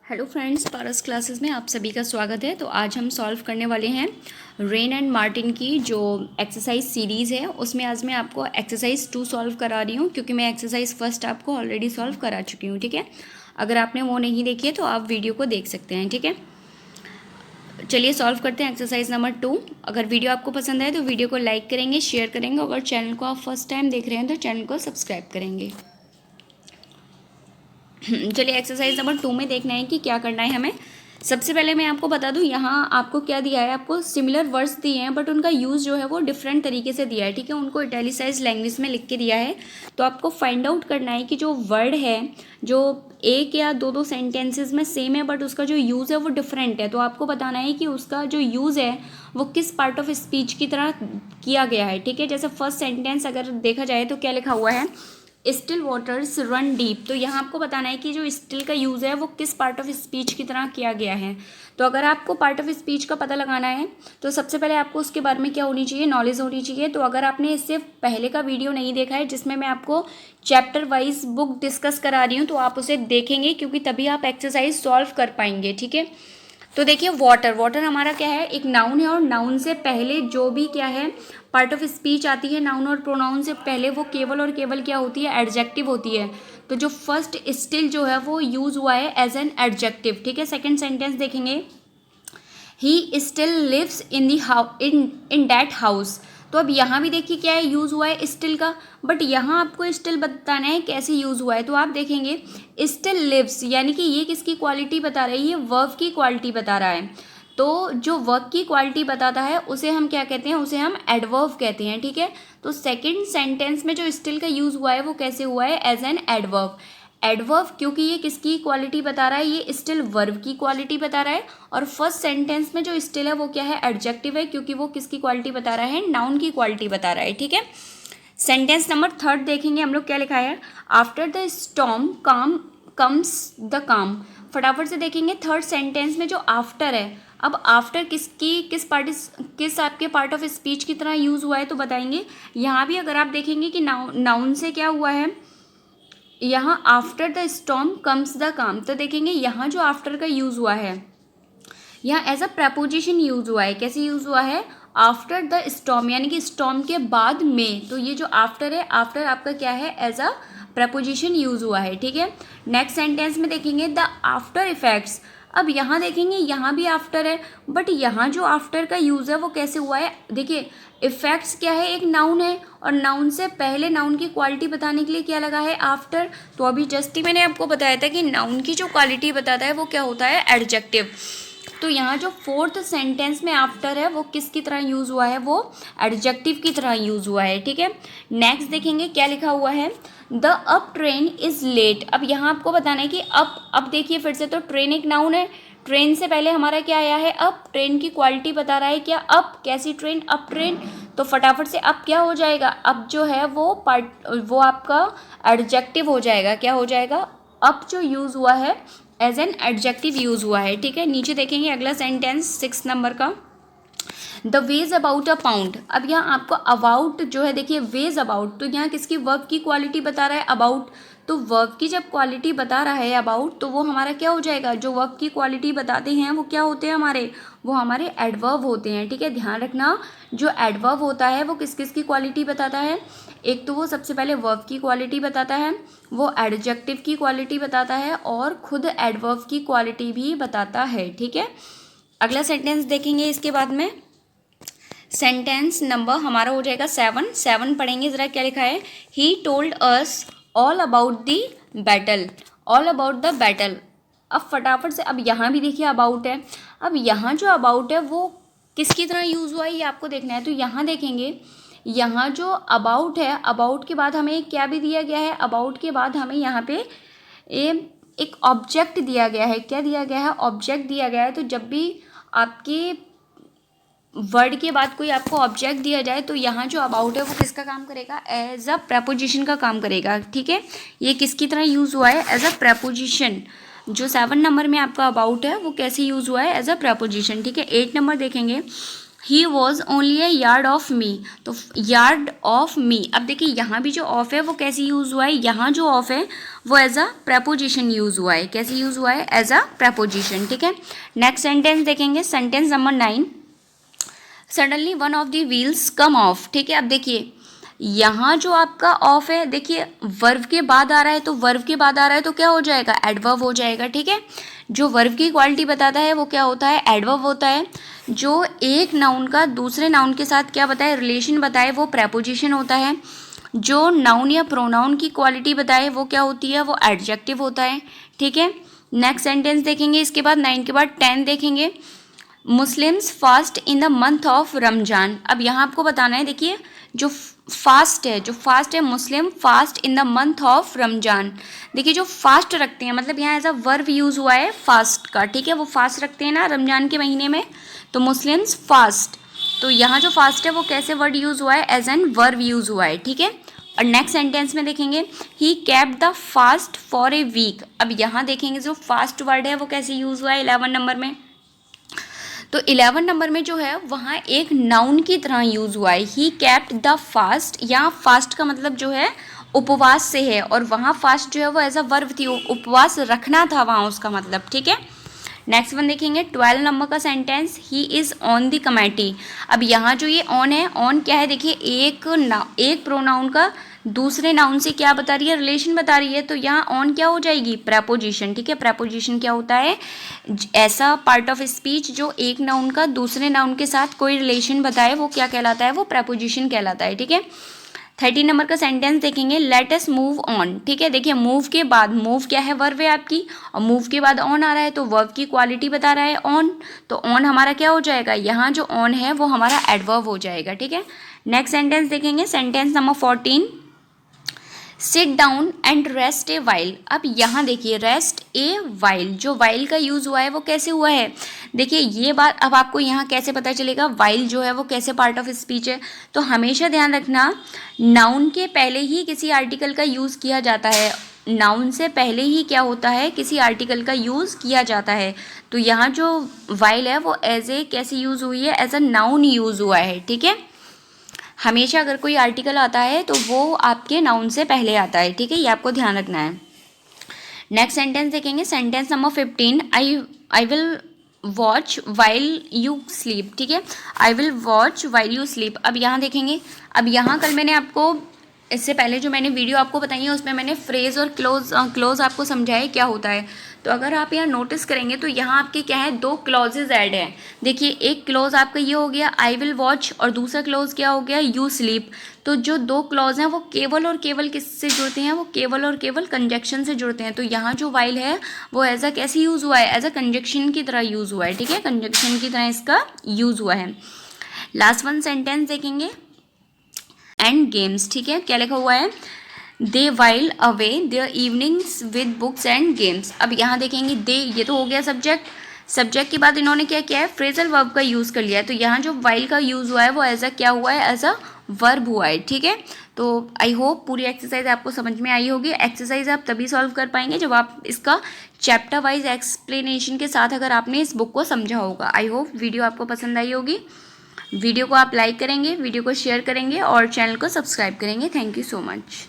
Hello friends, पारस classes में आप सभी का स्वागत है। तो आज हम सॉल्व करने वाले हैं रेन एंड मार्टिन की जो एक्सरसाइज सीरीज़ है, उसमें आज मैं आपको एक्सरसाइज 2 सॉल्व करा रही हूँ, क्योंकि मैं एक्सरसाइज फर्स्ट आपको ऑलरेडी सॉल्व करा चुकी हूँ। ठीक है, अगर आपने वो नहीं देखी है तो आप वीडियो को देख सकते हैं। ठीक है, चलिए सॉल्व करते हैं एक्सरसाइज नंबर 2। अगर वीडियो आपको पसंद आए तो वीडियो को लाइक करेंगे, शेयर करेंगे। अगर चैनल को आप फर्स्ट टाइम देख रहे हैं तो चैनल को सब्सक्राइब करेंगे। चलिए एक्सरसाइज नंबर 2 में देखना है कि क्या करना है हमें। सबसे पहले मैं आपको बता दूं, यहाँ आपको क्या दिया है, आपको सिमिलर वर्ड्स दिए हैं बट उनका यूज़ जो है वो डिफरेंट तरीके से दिया है। ठीक है, उनको इटैलिसाइज लैंग्वेज में लिख के दिया है। तो आपको फाइंड आउट करना है कि जो वर्ड है, जो एक या दो सेंटेंसेस में सेम है बट उसका जो यूज़ है वो डिफरेंट है। तो आपको बताना है कि उसका जो यूज़ है वो किस पार्ट ऑफ स्पीच की तरह किया गया है। ठीक है, जैसे फर्स्ट सेंटेंस अगर देखा जाए तो क्या लिखा हुआ है, स्टिल वाटर्स रन डीप। तो यहाँ आपको बताना है कि जो स्टिल का यूज़ है वो किस पार्ट ऑफ स्पीच की तरह किया गया है। तो अगर आपको पार्ट ऑफ स्पीच का पता लगाना है तो सबसे पहले आपको उसके बारे में क्या होनी चाहिए, नॉलेज होनी चाहिए। तो अगर आपने इससे पहले का वीडियो नहीं देखा है जिसमें मैं आपको चैप्टर वाइज बुक डिस्कस करा रही हूँ, तो आप उसे देखेंगे, क्योंकि तभी आप एक्सरसाइज सॉल्व कर पाएंगे। ठीक है, तो देखिए वाटर हमारा क्या है, एक नाउन है, और नाउन से पहले जो भी क्या है पार्ट ऑफ स्पीच आती है, नाउन और प्रोनाउन से पहले, वो केवल और केवल क्या होती है, एडजेक्टिव होती है। तो जो फर्स्ट स्टिल जो है वो यूज हुआ है एज एन एडजेक्टिव। ठीक है, सेकंड सेंटेंस देखेंगे, he still lives in the in that house. तो अब यहाँ भी देखिए क्या है, यूज़ हुआ है स्टिल का, बट यहाँ आपको स्टिल बताना है कैसे यूज़ हुआ है। तो आप देखेंगे स्टिल लिव्स, यानी कि ये किसकी क्वालिटी बता रहा है, ये वर्ब की क्वालिटी बता रहा है। तो जो वर्ब की क्वालिटी बताता है उसे हम क्या कहते हैं, उसे हम एडवर्ब कहते हैं। ठीक है, तो सेकंड सेंटेंस में जो स्टिल का यूज़ हुआ है वो कैसे हुआ है, एज एन एडवर्ब। एडवर्ब क्योंकि ये किसकी क्वालिटी बता रहा है, ये स्टिल वर्ब की क्वालिटी बता रहा है। और फर्स्ट सेंटेंस में जो स्टिल है वो क्या है, एडजेक्टिव है, क्योंकि वो किसकी क्वालिटी बता रहा है, नाउन की क्वालिटी बता रहा है। ठीक है, सेंटेंस नंबर 3 देखेंगे हम लोग, क्या लिखा है, आफ्टर द स्टॉर्म काम कम्स द काम। फटाफट से देखेंगे थर्ड सेंटेंस में जो आफ्टर है, अब आफ्टर किस आपके पार्ट ऑफ स्पीच की तरह यूज हुआ है, तो बताएंगे। यहाँ भी अगर आप देखेंगे कि नाउन से क्या हुआ है, यहाँ after the storm comes the काम। तो देखेंगे यहाँ जो आफ्टर का यूज हुआ है, यहाँ एज अ प्रपोजिशन यूज हुआ है। कैसे यूज हुआ है, आफ्टर द स्टॉर्म, यानी कि स्टॉर्म के बाद में। तो ये जो आफ्टर है, आफ्टर आपका क्या है, एज अ प्रपोजिशन यूज हुआ है। ठीक है, नेक्स्ट सेंटेंस में देखेंगे द आफ्टर इफेक्ट्स। अब यहाँ देखेंगे यहाँ भी आफ्टर है, बट यहाँ जो आफ्टर का यूज़ है वो कैसे हुआ है, देखिए इफेक्ट्स क्या है, एक नाउन है, और नाउन से पहले नाउन की क्वालिटी बताने के लिए क्या लगा है, आफ्टर। तो अभी जस्ट ही मैंने आपको बताया था कि नाउन की जो क्वालिटी बताता है वो क्या होता है, एडजेक्टिव। तो यहाँ जो फोर्थ सेंटेंस में आफ्टर है वो किसकी तरह यूज़ हुआ है, वो एडजेक्टिव की तरह यूज़ हुआ है। ठीक है, नेक्स्ट देखेंगे क्या लिखा हुआ है, the up train is late. अब यहाँ आपको बताना है कि अब देखिए फिर से, तो ट्रेन एक नाउन है, ट्रेन से पहले हमारा क्या आया है, अब। ट्रेन की क्वालिटी बता रहा है क्या, अब। कैसी ट्रेन, अप ट्रेन। तो फटाफट से अब क्या हो जाएगा, अब जो है वो आपका एडजेक्टिव हो जाएगा। क्या हो जाएगा, अब जो यूज़ हुआ है एज एन एडजेक्टिव यूज़ हुआ है। ठीक है, नीचे देखेंगे अगला सेंटेंस 6 नंबर का, the ways about a pound. अब यहाँ आपको अबाउट जो है, देखिए वेज अबाउट, तो यहाँ किसकी, वर्ब की क्वालिटी बता रहा है, अबाउट। तो वर्ब की जब क्वालिटी बता रहा है अबाउट, तो वो हमारा क्या हो जाएगा, जो वर्ब की क्वालिटी बताते हैं वो क्या होते हैं हमारे, वो हमारे एडवर्ब होते हैं। ठीक है, ध्यान रखना, जो एडवर्ब होता है वो किस किस की क्वालिटी बताता है, एक तो वो सबसे पहले वर्ब की क्वालिटी बताता है, वो एडजेक्टिव की क्वालिटी बताता है, और खुद एडवर्ब की क्वालिटी भी बताता है। ठीक है, अगला सेंटेंस देखेंगे इसके बाद में, सेंटेंस नंबर हमारा हो जाएगा 7 पढ़ेंगे ज़रा क्या लिखा है, he told us all about the battle, all about the battle. अब फटाफट से, अब यहाँ भी देखिए अबाउट है, अब यहाँ जो अबाउट है वो किसकी तरह यूज़ हुआ है ये आपको देखना है। तो यहाँ देखेंगे, यहाँ जो अबाउट है, अबाउट के बाद हमें क्या भी दिया गया है, अबाउट के बाद हमें यहाँ पे एक ऑब्जेक्ट दिया गया है। क्या दिया गया है, ऑब्जेक्ट दिया गया है। तो जब भी आपके वर्ड के बाद कोई आपको ऑब्जेक्ट दिया जाए तो यहाँ जो अबाउट है वो किसका काम करेगा, एज अ प्रपोजिशन का काम करेगा। ठीक है, ये किसकी तरह यूज़ हुआ है, एज अ प्रपोजिशन। जो 7 नंबर में आपका अबाउट है वो कैसे यूज़ हुआ है, एज अ प्रपोजिशन। ठीक है, 8 नंबर देखेंगे, he was only A yard of me, तो यार्ड ऑफ मी, अब देखिए यहाँ भी जो ऑफ है वो कैसे यूज़ हुआ है, यहाँ जो ऑफ है वो एज अ प्रपोजिशन यूज़ हुआ है, कैसे यूज़ हुआ है, एज अ प्रपोजिशन, ठीक है। नेक्स्ट सेंटेंस देखेंगे, sentence number 9, suddenly one of the wheels come of, ठीक है। अब देखिए यहाँ जो आपका ऑफ है, देखिए वर्ब के बाद आ रहा है, तो वर्ब के बाद आ रहा है तो क्या हो जाएगा, एडवर्ब हो जाएगा, ठीक है। जो वर्ब की क्वालिटी बताता है वो क्या होता है, एडवर्ब होता है। जो एक नाउन का दूसरे नाउन के साथ क्या बताए, रिलेशन बताए, वो प्रेपोजिशन होता है। जो नाउन या प्रोनाउन की क्वालिटी बताए वो क्या होती है, वो एडजेक्टिव होता है, ठीक है। नेक्स्ट सेंटेंस देखेंगे, इसके बाद 9 के बाद 10 देखेंगे, Muslims fast in the month of Ramzan. अब यहाँ आपको बताना है, देखिए जो फास्ट है Muslim fast in the month of Ramzan. देखिए जो फास्ट रखते हैं, मतलब यहाँ एज अ वर्ब यूज़ हुआ है फास्ट का, ठीक है, वो फास्ट रखते हैं ना रमजान के महीने में, तो मुस्लिम्स फास्ट, तो यहाँ जो फास्ट है वो कैसे वर्ड यूज़ हुआ है, एज एन वर्ब यूज़ हुआ है, ठीक है। और नेक्स्ट सेंटेंस में देखेंगे, he kept the fast for a week. अब यहाँ देखेंगे जो फास्ट वर्ड है वो कैसे यूज़ हुआ है 11 नंबर में, तो 11 नंबर में जो है वहाँ एक नाउन की तरह यूज़ हुआ है, ही कैप्ट द फास्ट। यहाँ फास्ट का मतलब जो है उपवास से है, और वहाँ फास्ट जो है वो एज अ वर्ब थी, उपवास रखना था वहाँ उसका मतलब, ठीक है। नेक्स्ट वन देखेंगे 12 नंबर का sentence, he is on the committee. अब यहाँ जो ये ऑन है, ऑन क्या है, देखिए एक प्रोनाउन का दूसरे नाउन से क्या बता रही है, रिलेशन बता रही है, तो यहाँ ऑन क्या हो जाएगी, प्रेपोजिशन, ठीक है। प्रेपोजिशन क्या होता है, ऐसा पार्ट ऑफ स्पीच जो एक नाउन का दूसरे नाउन के साथ कोई रिलेशन बताए, वो क्या कहलाता है, वो प्रेपोजिशन कहलाता है, ठीक है। 13 नंबर का सेंटेंस देखेंगे, लेट अस मूव ऑन, ठीक है। देखिए मूव के बाद, मूव क्या है, वर्ब है आपकी, और मूव के बाद ऑन आ रहा है, तो वर्ब की क्वालिटी बता रहा है ऑन, तो ऑन हमारा क्या हो जाएगा, यहाँ जो ऑन है वो हमारा एडवर्ब हो जाएगा, ठीक है। नेक्स्ट सेंटेंस देखेंगे, sentence number 14, sit down and rest a while. अब यहाँ देखिए रेस्ट ए वाइल, जो वाइल का यूज़ हुआ है वो कैसे हुआ है, देखिए ये बात अब आपको यहाँ कैसे पता चलेगा वाइल जो है वो कैसे पार्ट ऑफ स्पीच है, तो हमेशा ध्यान रखना नाउन के पहले ही किसी आर्टिकल का यूज़ किया जाता है, नाउन से पहले ही क्या होता है, किसी आर्टिकल का यूज़ किया जाता है। तो यहाँ जो वाइल है वो एज ए कैसे यूज़ हुई है, एज अ नाउन यूज़ हुआ है, ठीक है। हमेशा अगर कोई आर्टिकल आता है तो वो आपके नाउन से पहले आता है, ठीक है, ये आपको ध्यान रखना है। नेक्स्ट सेंटेंस देखेंगे, sentence number 15, I will watch while you sleep, ठीक है, I will watch while you sleep. अब यहाँ देखेंगे, अब यहाँ कल मैंने आपको इससे पहले जो मैंने वीडियो आपको बताई है उसमें मैंने फ्रेज और क्लोज आपको समझाया क्या होता है। तो अगर आप यहाँ नोटिस करेंगे तो यहाँ आपके क्या है, 2 क्लॉजेज ऐड हैं। देखिए एक क्लॉज आपका ये हो गया आई विल वॉच, और दूसरा क्लॉज क्या हो गया, यू स्लीप। तो जो 2 क्लॉज हैं वो केवल और केवल किससे जुड़ते हैं, वो केवल और केवल कंजक्शन से जुड़ते हैं। तो यहाँ जो वाइल है वो एज अ कैसे यूज़ हुआ है, एज अ कंजक्शन की तरह यूज़ हुआ है, ठीक है, कंजक्शन की तरह इसका यूज़ हुआ है। लास्ट वन सेंटेंस देखेंगे, एंड गेम्स, ठीक है, क्या लिखा हुआ है, they while away their evenings with books and games. अब यहाँ देखेंगे दे, ये तो हो गया सब्जेक्ट के बाद इन्होंने क्या किया है, फ्रेजल वर्ब का यूज़ कर लिया है। तो यहाँ जो वाइल का यूज़ हुआ है वो एज अ क्या हुआ है, एज अ वर्ब हुआ है, ठीक है। तो आई होप पूरी एक्सरसाइज आपको समझ में आई होगी। एक्सरसाइज आप तभी सॉल्व कर पाएंगे जब आप इसका चैप्टर वाइज एक्सप्लेनेशन के साथ अगर आपने इस बुक को समझा होगा। आई होप वीडियो आपको पसंद आई होगी। वीडियो को आप लाइक करेंगे, वीडियो को शेयर करेंगे और चैनल को सब्सक्राइब करेंगे। Thank you so much.